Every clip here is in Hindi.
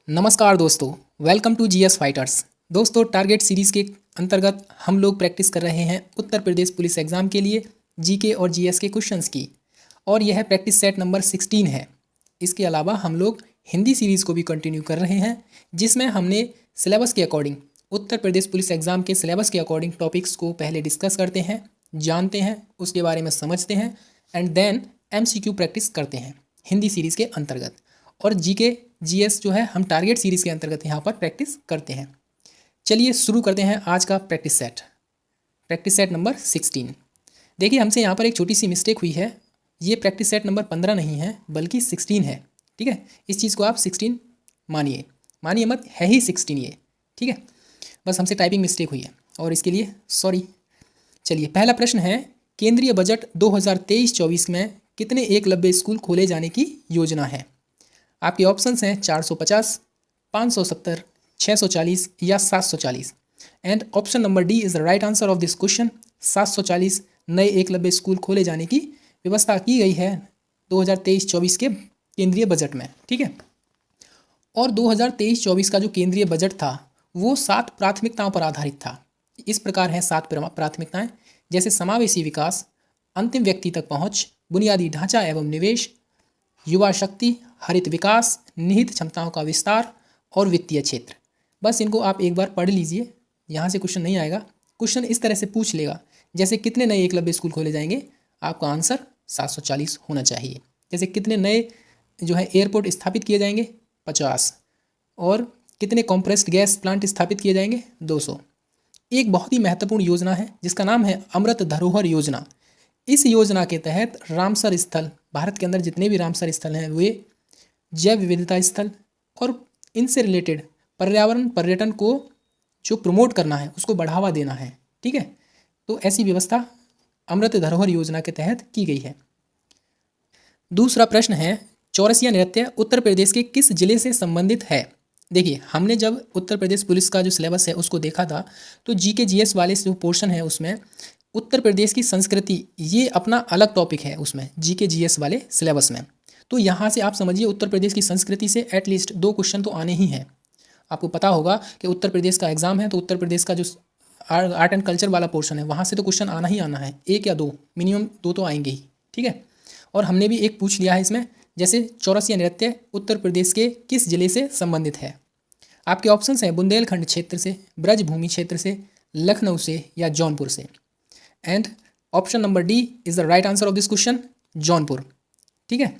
नमस्कार दोस्तों, वेलकम टू जीएस फाइटर्स। दोस्तों, टारगेट सीरीज़ के अंतर्गत हम लोग प्रैक्टिस कर रहे हैं उत्तर प्रदेश पुलिस एग्ज़ाम के लिए जीके और जीएस के क्वेश्चंस की, और यह प्रैक्टिस सेट नंबर 16 है। इसके अलावा हम लोग हिंदी सीरीज़ को भी कंटिन्यू कर रहे हैं, जिसमें हमने सिलेबस के according Uttar Pradesh police exam के सिलेबस के अकॉर्डिंग टॉपिक्स को पहले डिस्कस करते हैं, जानते हैं, उसके बारे में समझते हैं एंड देन एमसीक्यू प्रैक्टिस करते हैं हिंदी सीरीज़ के अंतर्गत। और जीके जीएस जो है हम टारगेट सीरीज़ के अंतर्गत यहाँ पर प्रैक्टिस करते हैं। चलिए शुरू करते हैं आज का प्रैक्टिस सेट नंबर 16। देखिए, हमसे यहाँ पर एक छोटी सी मिस्टेक हुई है। ये प्रैक्टिस सेट नंबर 15 नहीं है बल्कि 16 है। ठीक है, इस चीज़ को आप 16 मानिए मत, है ही 16 ये। ठीक है, बस हमसे टाइपिंग मिस्टेक हुई है और इसके लिए सॉरी। चलिए, पहला प्रश्न है, केंद्रीय बजट 2023-24 में कितने एकलव्य स्कूल खोले जाने की योजना है? आपके ऑप्शंस हैं 450, 570, 640 या 740। And option number D is the right answer of this question. 740 नए एकलव्य स्कूल खोले जाने की व्यवस्था की गई है 2023-24 के केंद्रीय बजट में। ठीक है, और 2023-24 का जो केंद्रीय बजट था वो 7 प्राथमिकताओं पर आधारित था। इस प्रकार हैं 7 प्राथमिकताएं, जैसे समावेशी विकास, अंतिम व्यक्ति तक पहुंच, बुनियादी ढांचा एवं निवेश, युवा शक्ति, हरित विकास, निहित क्षमताओं का विस्तार और वित्तीय क्षेत्र। बस इनको आप एक बार पढ़ लीजिए, यहाँ से क्वेश्चन नहीं आएगा। क्वेश्चन इस तरह से पूछ लेगा, जैसे कितने नए एकलव्य स्कूल खोले जाएंगे, आपका आंसर 740 होना चाहिए। जैसे कितने नए जो है एयरपोर्ट स्थापित किए जाएंगे, 50। और कितने कॉम्प्रेस्ड गैस प्लांट स्थापित किए जाएंगे, 200। एक बहुत ही महत्वपूर्ण योजना है जिसका नाम है अमृत धरोहर योजना। इस योजना के तहत रामसर स्थल, भारत के अंदर जितने भी रामसर स्थल हैं वे जैव विविधता स्थल और इनसे रिलेटेड पर्यावरण पर्यटन को जो प्रमोट करना है, उसको बढ़ावा देना है। ठीक है, तो ऐसी व्यवस्था अमृत धरोहर योजना के तहत की गई है। दूसरा प्रश्न है, चौरसिया नृत्य उत्तर प्रदेश के किस जिले से संबंधित है? देखिए, हमने जब उत्तर प्रदेश पुलिस का जो सिलेबस है उसको देखा था, तो जीके जीएस वाले जो पोर्शन है उसमें उत्तर प्रदेश की संस्कृति ये अपना अलग टॉपिक है उसमें जीके जीएस वाले सिलेबस में। तो यहाँ से आप समझिए उत्तर प्रदेश की संस्कृति से एटलीस्ट 2 क्वेश्चन तो आने ही हैं। आपको पता होगा कि उत्तर प्रदेश का एग्जाम है, तो उत्तर प्रदेश का जो आर्ट एंड कल्चर वाला पोर्शन है वहाँ से तो क्वेश्चन आना ही आना है, 1 या 2, मिनिमम 2 तो आएंगे ही। ठीक है, और हमने भी एक पूछ लिया है इसमें, जैसे चौरसिया नृत्य उत्तर प्रदेश के किस जिले से संबंधित है? आपके ऑप्शंस हैं बुंदेलखंड क्षेत्र से, ब्रजभूमि क्षेत्र से, लखनऊ से या जौनपुर से। And option number D is the right answer of this question, Jaunpur. ठीक है,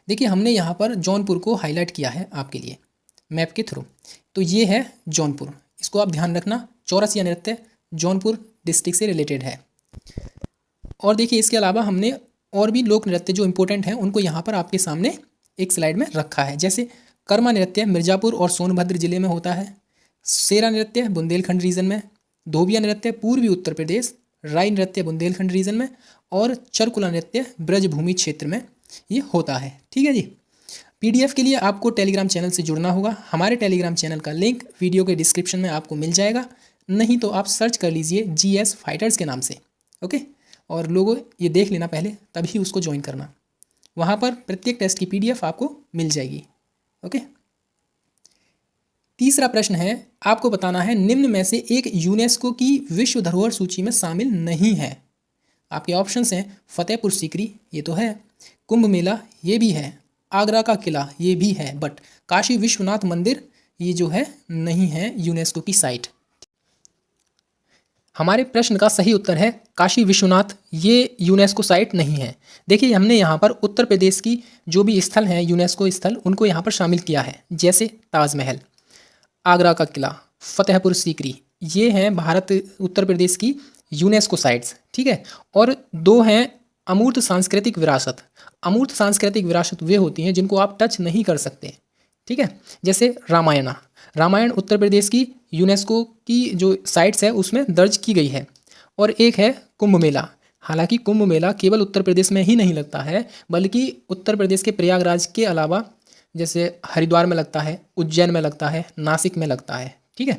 देखिए हमने यहाँ पर जौनपुर को हाईलाइट किया है आपके लिए मैप के थ्रू, तो ये है जौनपुर। इसको आप ध्यान रखना, चौरसिया नृत्य जौनपुर डिस्ट्रिक्ट से रिलेटेड है। और देखिए, इसके अलावा हमने और भी लोक नृत्य जो इंपॉर्टेंट हैं उनको यहाँ पर आपके सामने एक स्लाइड में रखा है। जैसे कर्मा नृत्य मिर्ज़ापुर और सोनभद्र जिले में होता है, सेरा नृत्य बुंदेलखंड रीजन में, धोबिया नृत्य पूर्वी उत्तर प्रदेश, राई नृत्य बुंदेलखंड रीजन में, और चरकुला नृत्य ब्रजभूमि क्षेत्र में ये होता है। ठीक है जी, पीडीएफ के लिए आपको टेलीग्राम चैनल से जुड़ना होगा। हमारे टेलीग्राम चैनल का लिंक वीडियो के डिस्क्रिप्शन में आपको मिल जाएगा, नहीं तो आप सर्च कर लीजिए जीएस फाइटर्स के नाम से। ओके, और लोगों ये देख लेना पहले, तभी उसको ज्वाइन करना। वहाँ पर प्रत्येक टेस्ट की पीडीएफ आपको मिल जाएगी। ओके, तीसरा प्रश्न है, आपको बताना है निम्न में से एक यूनेस्को की विश्व धरोहर सूची में शामिल नहीं है। आपके ऑप्शंस हैं फतेहपुर सीकरी, ये तो है, कुंभ मेला ये भी है, आगरा का किला ये भी है, बट काशी विश्वनाथ मंदिर ये जो है नहीं है यूनेस्को की साइट। हमारे प्रश्न का सही उत्तर है काशी विश्वनाथ, ये यूनेस्को साइट नहीं है। देखिए, हमने यहाँ पर उत्तर प्रदेश की जो भी स्थल हैं यूनेस्को स्थल, उनको यहाँ पर शामिल किया है, जैसे ताजमहल, आगरा का किला, फतेहपुर सीकरी, ये हैं भारत उत्तर प्रदेश की यूनेस्को साइट्स। ठीक है, और 2 हैं अमूर्त सांस्कृतिक विरासत। अमूर्त सांस्कृतिक विरासत वे होती हैं जिनको आप टच नहीं कर सकते। ठीक है, जैसे रामायण उत्तर प्रदेश की यूनेस्को की जो साइट्स है उसमें दर्ज की गई है। और एक है कुंभ मेला। हालांकि कुंभ मेला केवल उत्तर प्रदेश में ही नहीं लगता है, बल्कि उत्तर प्रदेश के प्रयागराज के अलावा जैसे हरिद्वार में लगता है, उज्जैन में लगता है, नासिक में लगता है। ठीक है,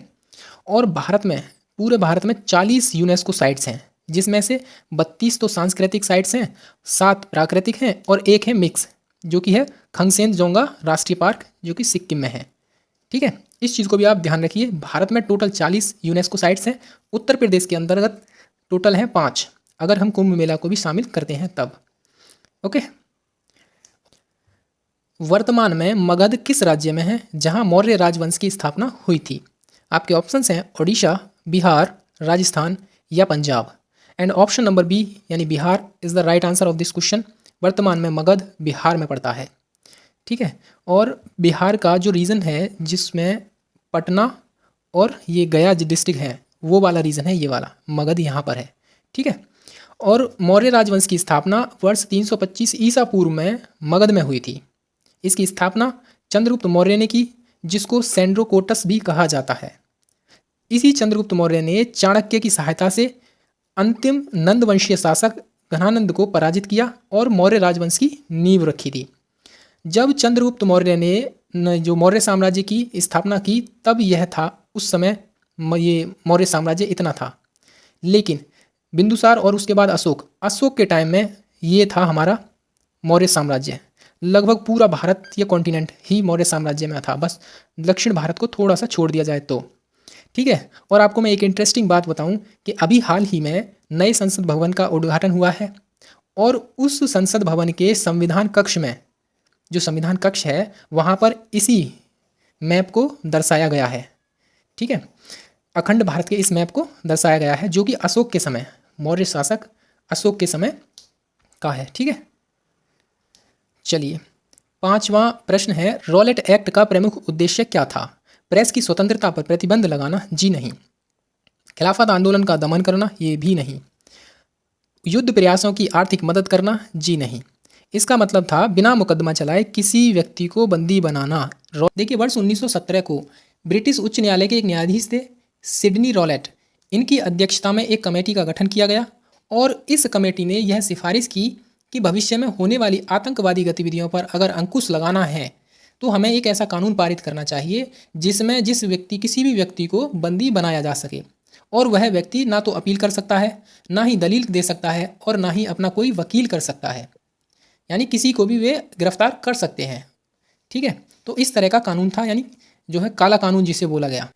और भारत में, पूरे भारत में 40 यूनेस्को साइट्स हैं जिसमें से 32 तो सांस्कृतिक साइट्स हैं, 7 प्राकृतिक हैं और एक है मिक्स, जो कि है खंगसेन-जोंगा राष्ट्रीय पार्क, जो कि सिक्किम में है। ठीक है, इस चीज़ को भी आप ध्यान रखिए। भारत में टोटल 40 यूनेस्को साइट्स हैं, उत्तर प्रदेश के अंतर्गत टोटल हैं 5, अगर हम कुंभ मेला को भी शामिल करते हैं तब। ओके, वर्तमान में मगध किस राज्य में है जहां मौर्य राजवंश की स्थापना हुई थी? आपके ऑप्शंस हैं ओडिशा, बिहार, राजस्थान या Punjab. And option number B यानी Bihar is the right answer of this question. वर्तमान में मगध बिहार में पड़ता है। ठीक है, और बिहार का जो रीजन है जिसमें पटना और ये गया जो डिस्ट्रिक्ट है वो वाला रीजन है, ये वाला मगध यहाँ पर है। ठीक है, और मौर्य राजवंश की स्थापना वर्ष 325 ईसा पूर्व में मगध में हुई थी। इसकी स्थापना चंद्रगुप्त मौर्य ने की, जिसको सेंड्रोकोटस भी कहा जाता है। इसी चंद्रगुप्त मौर्य ने चाणक्य की सहायता से अंतिम नंद वंशीय शासक घनानंद को पराजित किया और मौर्य राजवंश की नींव रखी थी। जब चंद्रगुप्त मौर्य ने जो मौर्य साम्राज्य की स्थापना की तब यह था, उस समय ये मौर्य साम्राज्य इतना था। लेकिन बिंदुसार और उसके बाद अशोक के टाइम में ये था हमारा मौर्य साम्राज्य। लगभग पूरा भारत या कॉन्टिनेंट ही मौर्य साम्राज्य में था, बस दक्षिण भारत को थोड़ा सा छोड़ दिया जाए तो। ठीक है, और आपको मैं एक इंटरेस्टिंग बात बताऊं कि अभी हाल ही में नए संसद भवन का उद्घाटन हुआ है और उस संसद भवन के संविधान कक्ष में, जो संविधान कक्ष है वहाँ पर इसी मैप को दर्शाया गया है। ठीक है, अखंड भारत के इस मैप को दर्शाया गया है, जो कि अशोक के समय, मौर्य शासक अशोक के समय का है। ठीक है, चलिए 5वां प्रश्न है, रॉलेट एक्ट का प्रमुख उद्देश्य क्या था? प्रेस की स्वतंत्रता पर प्रतिबंध लगाना? जी नहीं। खिलाफत आंदोलन का दमन करना? ये भी नहीं। युद्ध प्रयासों की आर्थिक मदद करना? जी नहीं। इसका मतलब था बिना मुकदमा चलाए किसी व्यक्ति को बंदी बनाना। देखिए, वर्ष 1917 को ब्रिटिश उच्च न्यायालय के एक न्यायाधीश थे सिडनी रॉलेट, इनकी अध्यक्षता में एक कमेटी का गठन किया गया और इस कमेटी ने यह सिफारिश की कि भविष्य में होने वाली आतंकवादी गतिविधियों पर अगर अंकुश लगाना है तो हमें एक ऐसा कानून पारित करना चाहिए जिसमें किसी भी व्यक्ति को बंदी बनाया जा सके, और वह व्यक्ति ना तो अपील कर सकता है, ना ही दलील दे सकता है और ना ही अपना कोई वकील कर सकता है, यानी किसी को भी वे गिरफ्तार कर सकते हैं। ठीक है, तो इस तरह का कानून था, यानी जो है काला कानून जिसे बोला गया।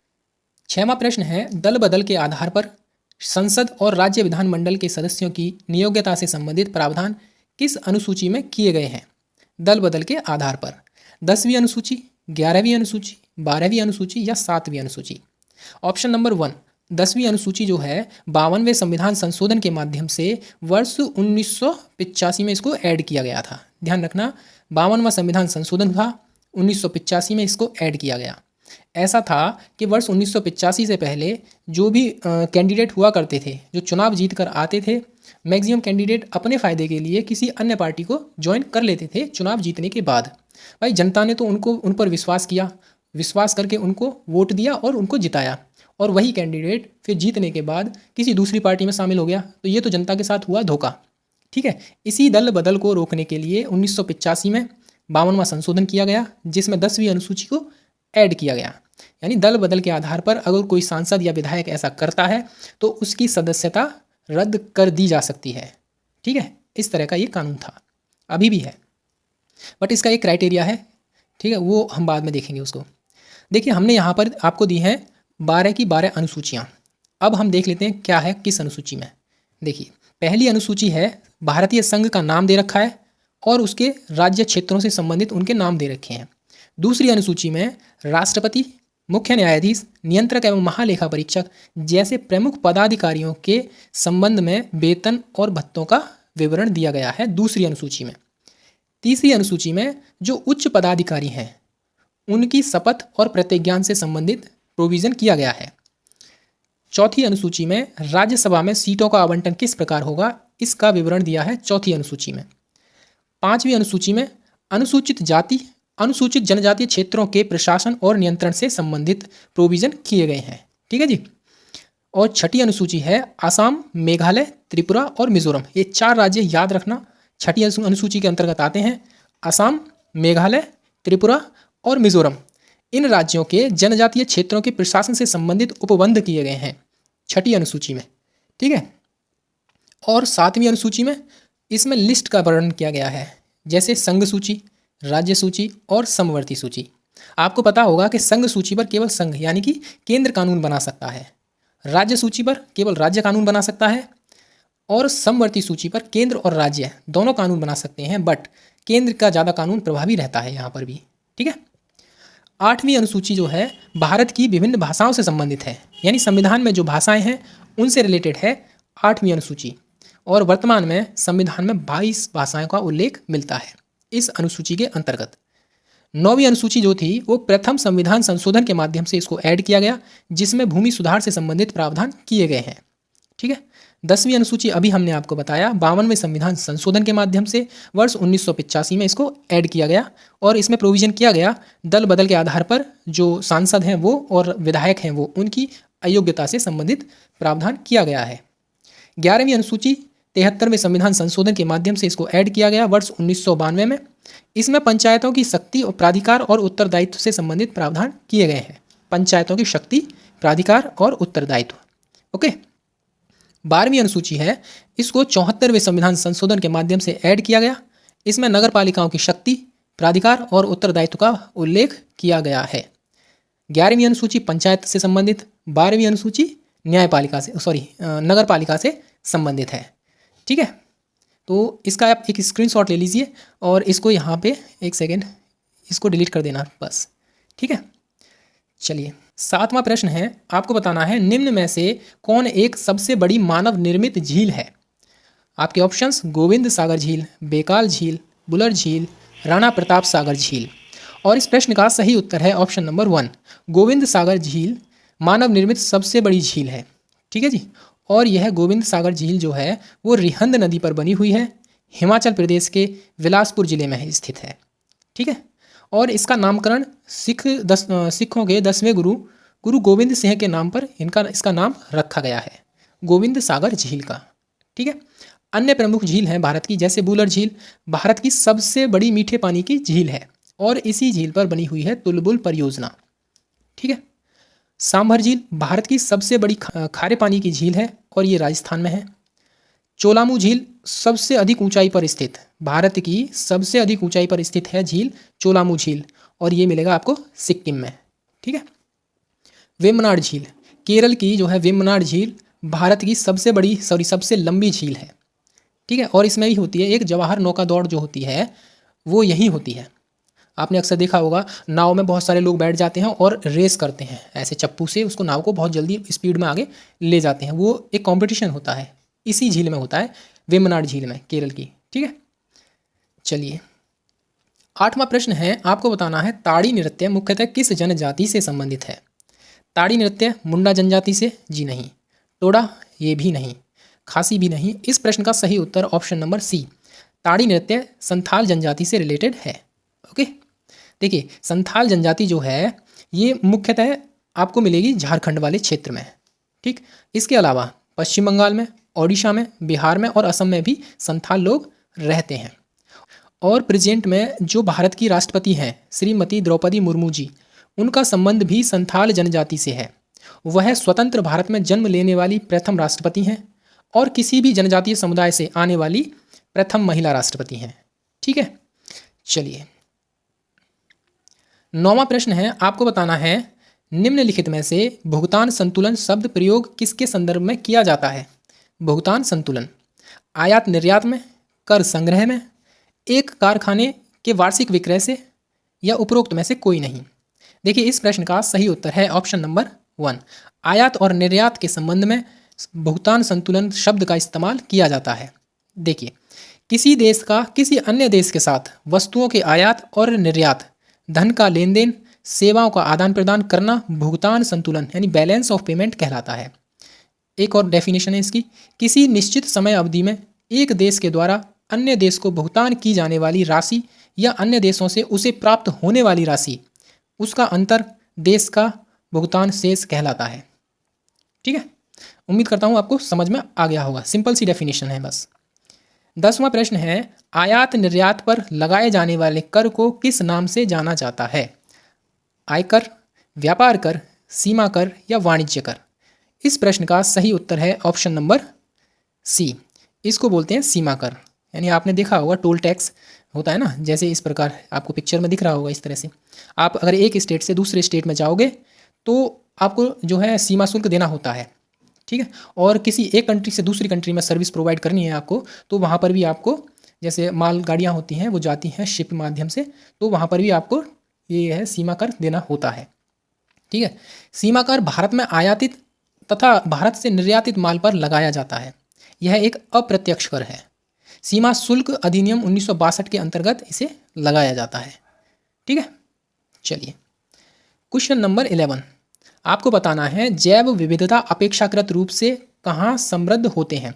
6वां प्रश्न है, दल बदल के आधार पर संसद और राज्य विधानमंडल के सदस्यों की नियोग्यता से संबंधित प्रावधान किस अनुसूची में किए गए हैं? दल बदल के आधार पर 10वीं अनुसूची, 11वीं अनुसूची, 12वीं अनुसूची या 7वीं अनुसूची। ऑप्शन नंबर 1 10वीं अनुसूची जो है 52वें संविधान संशोधन के माध्यम से वर्ष 1985 में इसको ऐड किया गया था। ध्यान रखना, 52वां संविधान संशोधन था, 1985 में इसको ऐड किया गया। ऐसा था कि वर्ष 1985 से पहले जो भी कैंडिडेट हुआ करते थे, जो चुनाव जीत कर आते थे, मैक्सिमम कैंडिडेट अपने फ़ायदे के लिए किसी अन्य पार्टी को ज्वाइन कर लेते थे चुनाव जीतने के बाद। भाई जनता ने तो उन पर विश्वास किया, विश्वास करके उनको वोट दिया और उनको जिताया, और वही कैंडिडेट फिर जीतने के बाद किसी दूसरी पार्टी में शामिल हो गया, तो ये तो जनता के साथ हुआ धोखा। ठीक है, इसी दल बदल को रोकने के लिए 1985 में 52वां संशोधन किया गया, जिसमें 10वीं अनुसूची को ऐड किया गया। यानी दल बदल के आधार पर अगर कोई सांसद या विधायक ऐसा करता है तो उसकी सदस्यता रद्द कर दी जा सकती है। ठीक है, इस तरह का ये कानून था, अभी भी है, बट इसका एक क्राइटेरिया है। ठीक है, वो हम बाद में देखेंगे उसको। देखिए, हमने यहाँ पर आपको दी हैं 12 की 12 अनुसूचियाँ। अब हम देख लेते हैं क्या है किस अनुसूची में। देखिए, पहली अनुसूची है भारतीय संघ का नाम दे रखा है और उसके राज्य क्षेत्रों से संबंधित उनके नाम दे रखे हैं। दूसरी अनुसूची में राष्ट्रपति, मुख्य न्यायाधीश, नियंत्रक एवं महालेखा परीक्षक जैसे प्रमुख पदाधिकारियों के संबंध में वेतन और भत्तों का विवरण दिया गया है दूसरी अनुसूची में। तीसरी अनुसूची में जो उच्च पदाधिकारी हैं उनकी शपथ और प्रतिज्ञान से संबंधित प्रोविज़न किया गया है। चौथी अनुसूची में राज्यसभा में सीटों का आवंटन किस प्रकार होगा, इसका विवरण दिया है चौथी अनुसूची में। पांचवी अनुसूची में अनुसूचित जाति, अनुसूचित जनजातीय क्षेत्रों के प्रशासन और नियंत्रण से संबंधित प्रोविज़न किए गए हैं। ठीक है जी। और छठी अनुसूची है असम, मेघालय, त्रिपुरा और मिजोरम। ये 4 राज्य याद रखना छठी अनुसूची के अंतर्गत आते हैं। असम, मेघालय, त्रिपुरा और मिजोरम, इन राज्यों के जनजातीय क्षेत्रों के प्रशासन से संबंधित उपबंध किए गए हैं छठी अनुसूची में। ठीक है, और 7वीं अनुसूची में इसमें लिस्ट का वर्णन किया गया है, जैसे संघ सूची, राज्य सूची और समवर्ती सूची। आपको पता होगा कि संघ सूची पर केवल संघ यानी कि केंद्र कानून बना सकता है, राज्य सूची पर केवल राज्य कानून बना सकता है और समवर्ती सूची पर केंद्र और राज्य दोनों कानून बना सकते हैं, बट केंद्र का ज़्यादा कानून प्रभावी रहता है यहाँ पर भी। ठीक है। 8वीं अनुसूची जो है भारत की विभिन्न भाषाओं से संबंधित है, यानी संविधान में जो भाषाएं हैं उनसे रिलेटेड है 8वीं अनुसूची। और वर्तमान में संविधान में 22 भाषाओं का उल्लेख मिलता है इस अनुसूची के अंतर्गत। 9वीं अनुसूची जो थी वो प्रथम संविधान संशोधन के माध्यम से इसको ऐड किया गया, जिसमें भूमि सुधार से संबंधित प्रावधान किए गए हैं। ठीक है। 10वीं अनुसूची अभी हमने आपको बताया 52वें संविधान संशोधन के माध्यम से वर्ष 1985 में इसको ऐड किया गया और इसमें प्रोविजन किया गया दल बदल के आधार पर जो सांसद हैं वो और विधायक हैं वो उनकी अयोग्यता से संबंधित प्रावधान किया गया है। 11वीं अनुसूची 73वें संविधान संशोधन के माध्यम से इसको ऐड किया गया वर्ष 1992 में। इसमें पंचायतों की शक्ति और प्राधिकार और उत्तरदायित्व से संबंधित प्रावधान किए गए हैं। पंचायतों की शक्ति, प्राधिकार और उत्तरदायित्व। ओके। 12वीं अनुसूची है, इसको 74वें संविधान संशोधन के माध्यम से ऐड किया गया। इसमें नगर पालिकाओं की शक्ति, प्राधिकार और उत्तरदायित्व का उल्लेख किया गया है। 11वीं अनुसूची पंचायत से संबंधित, 12वीं अनुसूची न्यायपालिका से नगर पालिका से संबंधित है। ठीक है। तो इसका आप एक स्क्रीनशॉट ले लीजिए और इसको यहाँ पे एक सेकेंड इसको डिलीट कर देना बस। ठीक है। चलिए 7वां प्रश्न है, आपको बताना है निम्न में से कौन एक सबसे बड़ी मानव निर्मित झील है। आपके ऑप्शंस गोविंद सागर झील, बेकाल झील, बुलर झील, राणा प्रताप सागर झील। और इस प्रश्न का सही उत्तर है ऑप्शन नंबर 1, गोविंद सागर झील मानव निर्मित सबसे बड़ी झील है। ठीक है जी। और यह गोविंद सागर झील जो है वो रिहंद नदी पर बनी हुई है, हिमाचल प्रदेश के बिलासपुर जिले में स्थित है। ठीक है। और इसका नामकरण सिखों के 10वें गुरु गोविंद सिंह के नाम पर इसका नाम रखा गया है, गोविंद सागर झील का। ठीक है। अन्य प्रमुख झील हैं भारत की, जैसे बुलर झील भारत की सबसे बड़ी मीठे पानी की झील है और इसी झील पर बनी हुई है तुलबुल परियोजना। ठीक है। सांभर झील भारत की सबसे बड़ी खारे पानी की झील है और ये राजस्थान में है। चोलामू झील सबसे अधिक ऊंचाई पर स्थित, भारत की सबसे अधिक ऊंचाई पर स्थित है झील चोलामू झील और ये मिलेगा आपको सिक्किम में। ठीक है। वेम्बनाड झील केरल की जो है वेम्बनाड झील भारत की सबसे लंबी झील है। ठीक है। और इसमें भी होती है एक जवाहर नौका दौड़ जो होती है वो यहीं होती है। आपने अक्सर देखा होगा नाव में बहुत सारे लोग बैठ जाते हैं और रेस करते हैं, ऐसे चप्पू से उसको नाव को बहुत जल्दी स्पीड में आगे ले जाते हैं। वो एक कंपटीशन होता है, इसी झील में होता है, वेम्बनाड झील में, केरल की। ठीक है। चलिए 8वां प्रश्न है, आपको बताना है ताड़ी नृत्य मुख्यतः किस जनजाति से संबंधित है। ताड़ी नृत्य मुंडा जनजाति से? जी नहीं। टोडा? ये भी नहीं। खासी भी नहीं। इस प्रश्न का सही उत्तर ऑप्शन नंबर सी, ताड़ी नृत्य संथाल जनजाति से रिलेटेड है। ओके। देखिए संथाल जनजाति जो है ये मुख्यतः आपको मिलेगी झारखंड वाले क्षेत्र में। ठीक। इसके अलावा पश्चिम बंगाल में, ओडिशा में, बिहार में और असम में भी संथाल लोग रहते हैं। और प्रेजेंट में जो भारत की राष्ट्रपति हैं श्रीमती द्रौपदी मुर्मू जी, उनका संबंध भी संथाल जनजाति से है। वह स्वतंत्र भारत में जन्म लेने वाली प्रथम राष्ट्रपति हैं और किसी भी जनजातीय समुदाय से आने वाली प्रथम महिला राष्ट्रपति हैं। ठीक है। चलिए 9वां प्रश्न है, आपको बताना है निम्नलिखित में से भुगतान संतुलन शब्द प्रयोग किसके संदर्भ में किया जाता है। भुगतान संतुलन आयात निर्यात में, कर संग्रह में, एक कारखाने के वार्षिक विक्रय से या उपरोक्त में से कोई नहीं। देखिए इस प्रश्न का सही उत्तर है ऑप्शन नंबर 1, आयात और निर्यात के संबंध में भुगतान संतुलन शब्द का इस्तेमाल किया जाता है। देखिए किसी देश का किसी अन्य देश के साथ वस्तुओं के आयात और निर्यात, धन का लेन देन, सेवाओं का आदान प्रदान करना भुगतान संतुलन यानी बैलेंस ऑफ पेमेंट कहलाता है। एक और डेफिनेशन है इसकी, किसी निश्चित समय अवधि में एक देश के द्वारा अन्य देश को भुगतान की जाने वाली राशि या अन्य देशों से उसे प्राप्त होने वाली राशि, उसका अंतर देश का भुगतान शेष कहलाता है। ठीक है। उम्मीद करता हूँ आपको समझ में आ गया होगा, सिंपल सी डेफिनेशन है बस। 10वां प्रश्न है, आयात निर्यात पर लगाए जाने वाले कर को किस नाम से जाना जाता है। आयकर, व्यापार कर, सीमा कर या वाणिज्य कर। इस प्रश्न का सही उत्तर है ऑप्शन नंबर सी, इसको बोलते हैं सीमा कर। यानी आपने देखा होगा टोल टैक्स होता है ना, जैसे इस प्रकार आपको पिक्चर में दिख रहा होगा इस तरह से। आप अगर एक स्टेट से दूसरे स्टेट में जाओगे तो आपको जो है सीमा शुल्क देना होता है, ठीक है। और किसी एक कंट्री से दूसरी कंट्री में सर्विस प्रोवाइड करनी है आपको, तो वहाँ पर भी आपको, जैसे माल गाड़ियाँ होती हैं वो जाती हैं शिप माध्यम से, तो वहाँ पर भी आपको ये है सीमा कर देना होता है, ठीक है। सीमा कर भारत में आयातित तथा भारत से निर्यातित माल पर लगाया जाता है। यह एक अप्रत्यक्ष कर है। सीमा शुल्क अधिनियम 1962 के अंतर्गत इसे लगाया जाता है, ठीक है। चलिए क्वेश्चन नंबर 11, आपको बताना है जैव विविधता अपेक्षाकृत रूप से कहाँ समृद्ध होते हैं।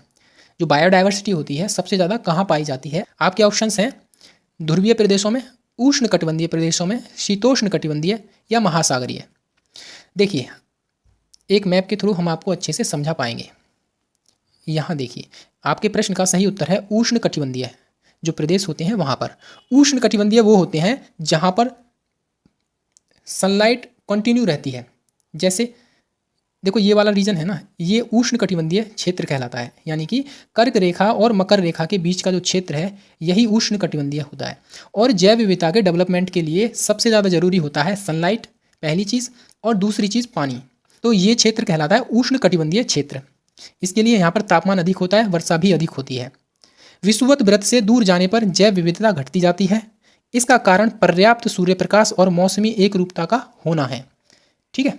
जो बायोडाइवर्सिटी होती है सबसे ज़्यादा कहाँ पाई जाती है। आपके ऑप्शंस हैं ध्रुवीय प्रदेशों में, उष्ण कटिबंधीय प्रदेशों में, शीतोष्ण कटिबंधीय या महासागरीय। देखिए एक मैप के थ्रू हम आपको अच्छे से समझा पाएंगे। यहाँ देखिए आपके प्रश्न का सही उत्तर है उष्ण कटिबंधीय। जो प्रदेश होते हैं वहाँ पर उष्ण कटिबंधीय वो होते हैं जहाँ पर सनलाइट कंटिन्यू रहती है। जैसे देखो ये वाला रीजन है ना, ये उष्ण कटिबंधीय क्षेत्र कहलाता है। यानी कि कर्क रेखा और मकर रेखा के बीच का जो क्षेत्र है यही उष्ण कटिबंधीय होता है। और जैव विविधता के डेवलपमेंट के लिए सबसे ज़्यादा जरूरी होता है सनलाइट, पहली चीज़, और दूसरी चीज़ पानी। तो ये क्षेत्र कहलाता है उष्ण कटिबंधीय क्षेत्र। इसके लिए यहाँ पर तापमान अधिक होता है, वर्षा भी अधिक होती है। विषुवत वृत्त से दूर जाने पर जैव विविधता घटती जाती है। इसका कारण पर्याप्त सूर्य प्रकाश और मौसमी एक रूपता का होना है, ठीक है।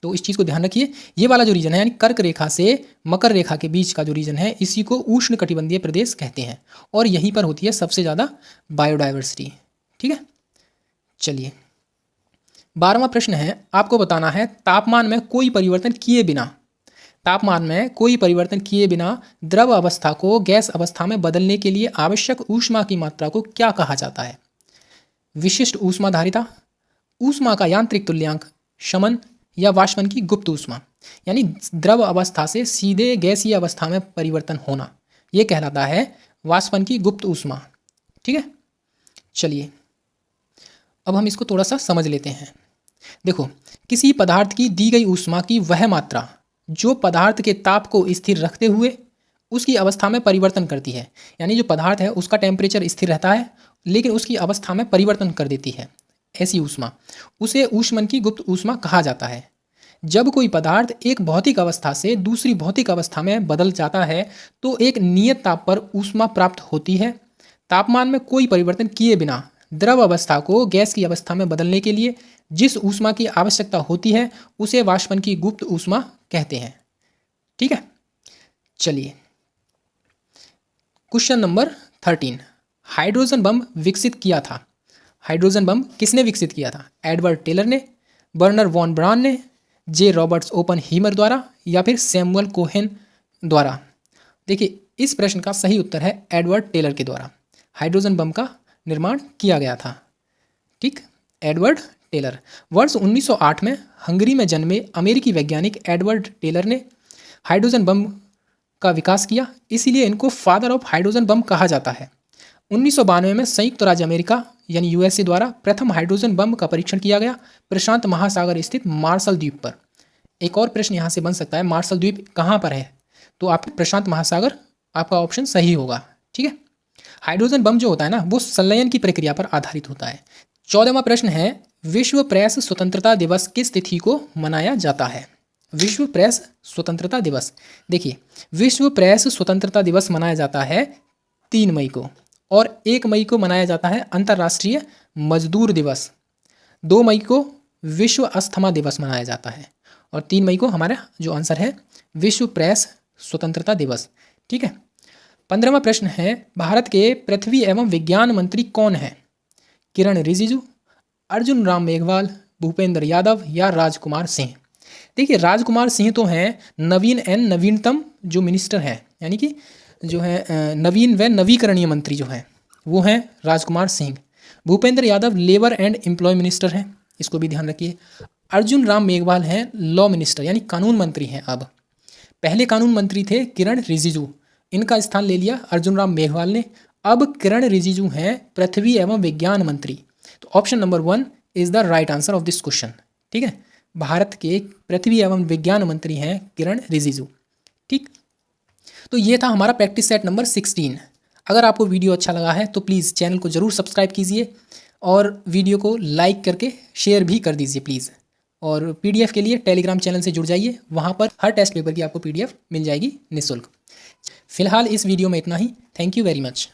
तो इस चीज़ को ध्यान रखिए। ये वाला जो रीजन है यानी कर्क रेखा से मकर रेखा के बीच का जो रीजन है इसी को उष्ण कटिबंधीय प्रदेश कहते हैं। और यहीं पर होती है सबसे ज़्यादा बायोडाइवर्सिटी, ठीक है। चलिए 12वां प्रश्न है, आपको बताना है तापमान में कोई परिवर्तन किए बिना द्रव अवस्था को गैस अवस्था में बदलने के लिए आवश्यक ऊष्मा की मात्रा को क्या कहा जाता है। विशिष्ट ऊष्माधारिता, ऊष्मा का यांत्रिक तुल्यांक, शमन या वाष्पन की गुप्त ऊष्मा। यानी द्रव अवस्था से सीधे गैसीय अवस्था में परिवर्तन होना, यह कहलाता है वाष्पन की गुप्त ऊष्मा, ठीक है। चलिए अब हम इसको थोड़ा सा समझ लेते हैं। देखो किसी पदार्थ की दी गई ऊष्मा की वह मात्रा जो पदार्थ के ताप को स्थिर रखते हुए उसकी अवस्था में परिवर्तन करती है। यानी जो पदार्थ है उसका टेम्परेचर स्थिर रहता है लेकिन उसकी अवस्था में परिवर्तन कर देती है, ऐसी ऊष्मा, उसे ऊष्मन की गुप्त ऊष्मा कहा जाता है। जब कोई पदार्थ एक भौतिक अवस्था से दूसरी भौतिक अवस्था में बदल जाता है तो एक नियत ताप पर ऊष्मा प्राप्त होती है। तापमान में कोई परिवर्तन किए बिना द्रव अवस्था को गैस की अवस्था में बदलने के लिए जिस ऊष्मा की आवश्यकता होती है उसे वाष्पन की गुप्त ऊष्मा कहते हैं, ठीक है। चलिए क्वेश्चन नंबर 13, हाइड्रोजन बम विकसित किया था। हाइड्रोजन बम किसने विकसित किया था। एडवर्ड टेलर ने, बर्नर वॉन ब्राउन ने, जे रॉबर्ट्स ओपनहीमर द्वारा या फिर सैमुअल कोहेन द्वारा। देखिए इस प्रश्न का सही उत्तर है एडवर्ड टेलर के द्वारा हाइड्रोजन बम का निर्माण किया गया था, ठीक। एडवर्ड टेलर वर्ष 1908 में हंगरी में जन्मे अमेरिकी वैज्ञानिक एडवर्ड टेलर ने हाइड्रोजन बम का विकास किया, इसीलिए इनको फादर ऑफ हाइड्रोजन बम कहा जाता है। 1992 में संयुक्त राज्य अमेरिका यानी यूएसए द्वारा प्रथम हाइड्रोजन बम का परीक्षण किया गया प्रशांत महासागर स्थित मार्शल द्वीप पर। एक और प्रश्न यहाँ से बन सकता है, मार्शल द्वीप कहाँ पर है, तो आप प्रशांत महासागर आपका ऑप्शन सही होगा, ठीक है। हाइड्रोजन बम जो होता है ना वो संलयन की प्रक्रिया पर आधारित होता है। 14वां प्रश्न है, विश्व प्रेस स्वतंत्रता दिवस किस तिथि को मनाया जाता है। विश्व प्रेस स्वतंत्रता दिवस, देखिए विश्व प्रेस स्वतंत्रता दिवस मनाया जाता है 3 मई को, और 1 मई को मनाया जाता है अंतर्राष्ट्रीय मजदूर दिवस। 2 मई को विश्व अस्थमा दिवस मनाया जाता है, और 3 मई को हमारा जो आंसर है विश्व प्रेस स्वतंत्रता दिवस, ठीक है। 15वां प्रश्न है, भारत के पृथ्वी एवं विज्ञान मंत्री कौन हैं। किरण रिजिजू, अर्जुन राम मेघवाल, भूपेंद्र यादव या राजकुमार सिंह। देखिए राजकुमार सिंह तो हैं नवीनतम जो मिनिस्टर हैं, यानी कि जो है नवीन व नवीकरणीय मंत्री जो हैं वो हैं Rajkumar Singh. Bhupendra Yadav labour and employ minister हैं, इसको भी ध्यान रखिए। अर्जुन राम मेघवाल हैं लॉ मिनिस्टर यानी कानून मंत्री हैं। अब पहले कानून मंत्री थे किरण रिजिजू, इनका स्थान ले लिया अर्जुन राम मेघवाल ने। अब किरण रिजिजू हैं पृथ्वी एवं विज्ञान मंत्री। तो option number 1 is the right answer of this question, ठीक है। भारत के पृथ्वी एवं विज्ञान मंत्री हैं किरण रिजिजू, ठीक। तो ये था हमारा प्रैक्टिस सेट नंबर 16। अगर आपको वीडियो अच्छा लगा है तो प्लीज़ चैनल को ज़रूर सब्सक्राइब कीजिए और वीडियो को लाइक करके शेयर भी कर दीजिए प्लीज़। और पीडीएफ के लिए टेलीग्राम चैनल से जुड़ जाइए, वहाँ पर हर टेस्ट पेपर की आपको पीडीएफ मिल जाएगी निःशुल्क। फिलहाल इस वीडियो में इतना ही। Thank you very much.